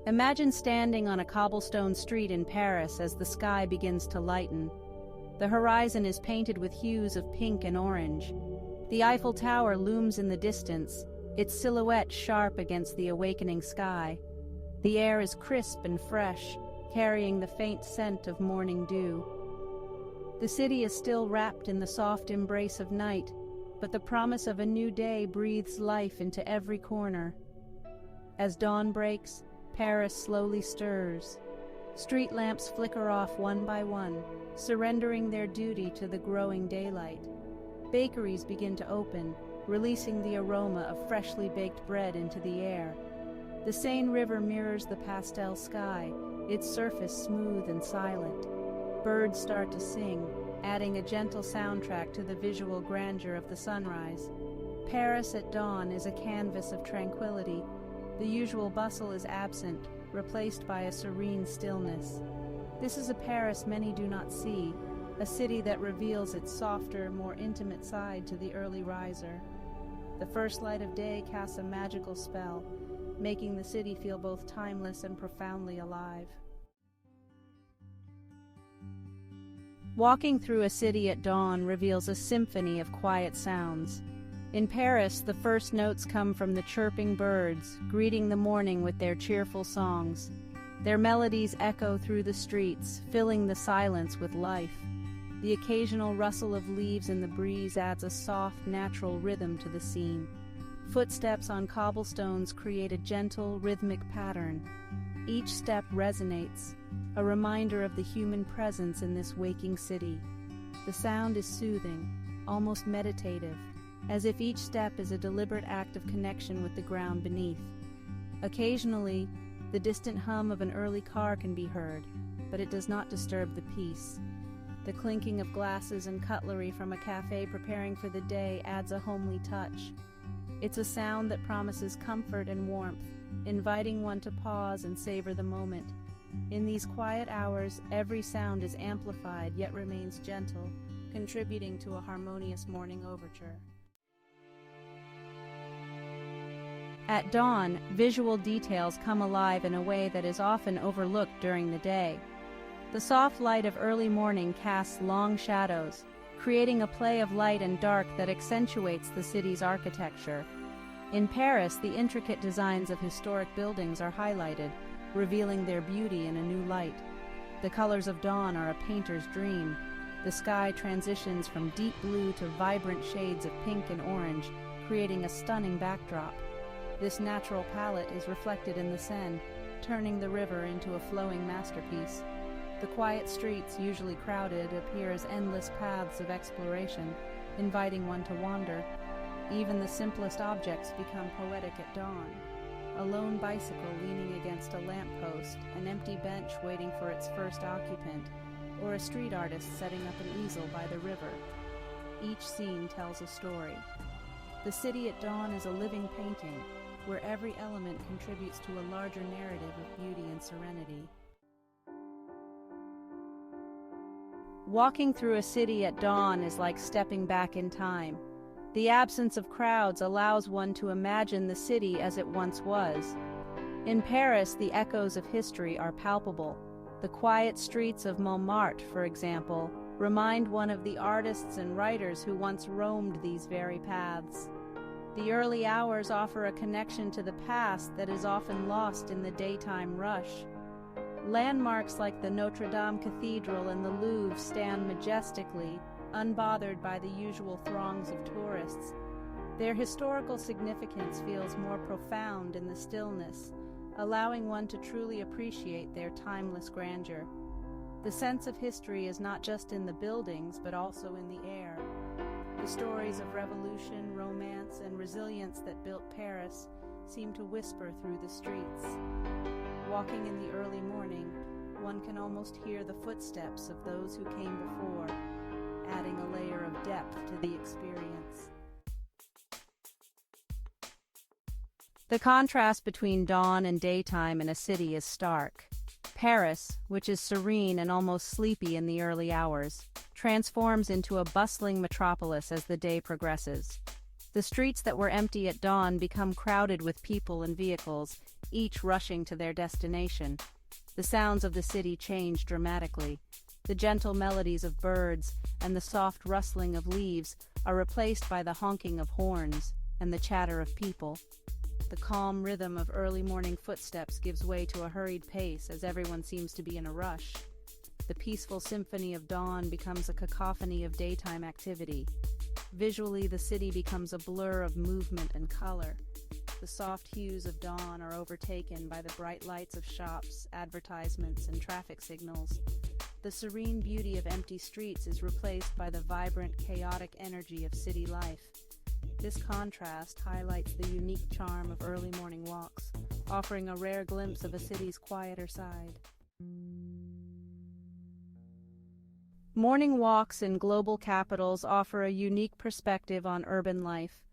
Imagine standing on a cobblestone street in Paris as the sky begins to lighten. The horizon is painted with hues of pink and orange. The Eiffel Tower looms in the distance, its silhouette sharp against the awakening sky. The air is crisp and fresh, carrying the faint scent of morning dew. The city is still wrapped in the soft embrace of night, but the promise of a new day breathes life into every corner. As dawn breaks, Paris slowly stirs. Street lamps flicker off one by one, surrendering their duty to the growing daylight. Bakeries begin to open, releasing the aroma of freshly baked bread into the air. The Seine River mirrors the pastel sky, its surface smooth and silent. Birds start to sing, adding a gentle soundtrack to the visual grandeur of the sunrise. Paris at dawn is a canvas of tranquility. The usual bustle is absent, replaced by a serene stillness. This is a Paris many do not see, a city that reveals its softer, more intimate side to the early riser. The first light of day casts a magical spell, making the city feel both timeless and profoundly alive. Walking through a city at dawn reveals a symphony of quiet sounds. In Paris, the first notes come from the chirping birds, greeting the morning with their cheerful songs. Their melodies echo through the streets, filling the silence with life. The occasional rustle of leaves in the breeze adds a soft, natural rhythm to the scene. Footsteps on cobblestones create a gentle, rhythmic pattern. Each step resonates, a reminder of the human presence in this waking city. The sound is soothing, almost meditative, as if each step is a deliberate act of connection with the ground beneath. Occasionally, the distant hum of an early car can be heard, but it does not disturb the peace. The clinking of glasses and cutlery from a cafe preparing for the day adds a homely touch. It's a sound that promises comfort and warmth, inviting one to pause and savor the moment. In these quiet hours, every sound is amplified yet remains gentle, contributing to a harmonious morning overture. At dawn, visual details come alive in a way that is often overlooked during the day. The soft light of early morning casts long shadows, creating a play of light and dark that accentuates the city's architecture. In Paris, the intricate designs of historic buildings are highlighted, revealing their beauty in a new light. The colors of dawn are a painter's dream. The sky transitions from deep blue to vibrant shades of pink and orange, creating a stunning backdrop. This natural palette is reflected in the Seine, turning the river into a flowing masterpiece. The quiet streets, usually crowded, appear as endless paths of exploration, inviting one to wander. Even the simplest objects become poetic at dawn. A lone bicycle leaning against a lamppost, an empty bench waiting for its first occupant, or a street artist setting up an easel by the river. Each scene tells a story. The city at dawn is a living painting, where every element contributes to a larger narrative of beauty and serenity. Walking through a city at dawn is like stepping back in time. The absence of crowds allows one to imagine the city as it once was. In Paris, the echoes of history are palpable. The quiet streets of Montmartre, for example, remind one of the artists and writers who once roamed these very paths. The early hours offer a connection to the past that is often lost in the daytime rush. Landmarks like the Notre Dame Cathedral and the Louvre stand majestically, unbothered by the usual throngs of tourists. Their historical significance feels more profound in the stillness, allowing one to truly appreciate their timeless grandeur. The sense of history is not just in the buildings, but also in the air. The stories of revolution, romance, and resilience that built Paris seem to whisper through the streets. Walking in the early morning, one can almost hear the footsteps of those who came before, adding a layer of depth to the experience. The contrast between dawn and daytime in a city is stark. Paris, which is serene and almost sleepy in the early hours, transforms into a bustling metropolis as the day progresses. The streets that were empty at dawn become crowded with people and vehicles, each rushing to their destination. The sounds of the city change dramatically. The gentle melodies of birds and the soft rustling of leaves are replaced by the honking of horns and the chatter of people. The calm rhythm of early morning footsteps gives way to a hurried pace as everyone seems to be in a rush. The peaceful symphony of dawn becomes a cacophony of daytime activity. Visually, the city becomes a blur of movement and color. The soft hues of dawn are overtaken by the bright lights of shops, advertisements, and traffic signals. The serene beauty of empty streets is replaced by the vibrant, chaotic energy of city life. This contrast highlights the unique charm of early morning walks, offering a rare glimpse of a city's quieter side. Morning walks in global capitals offer a unique perspective on urban life.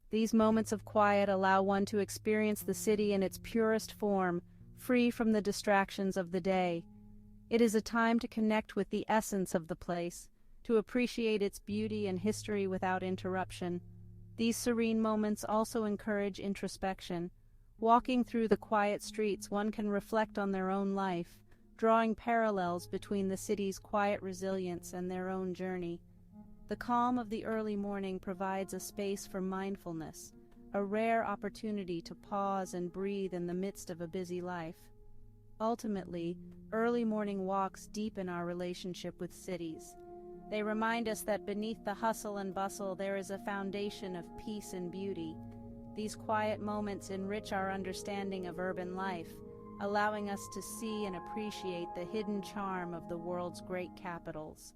These moments of quiet allow one to experience the city in its purest form, free from the distractions of the day. It is a time to connect with the essence of the place, to appreciate its beauty and history without interruption. These serene moments also encourage introspection. Walking through the quiet streets, one can reflect on their own life, drawing parallels between the city's quiet resilience and their own journey. The calm of the early morning provides a space for mindfulness, a rare opportunity to pause and breathe in the midst of a busy life. Ultimately, early morning walks deepen our relationship with cities. They remind us that beneath the hustle and bustle there is a foundation of peace and beauty. These quiet moments enrich our understanding of urban life, allowing us to see and appreciate the hidden charm of the world's great capitals.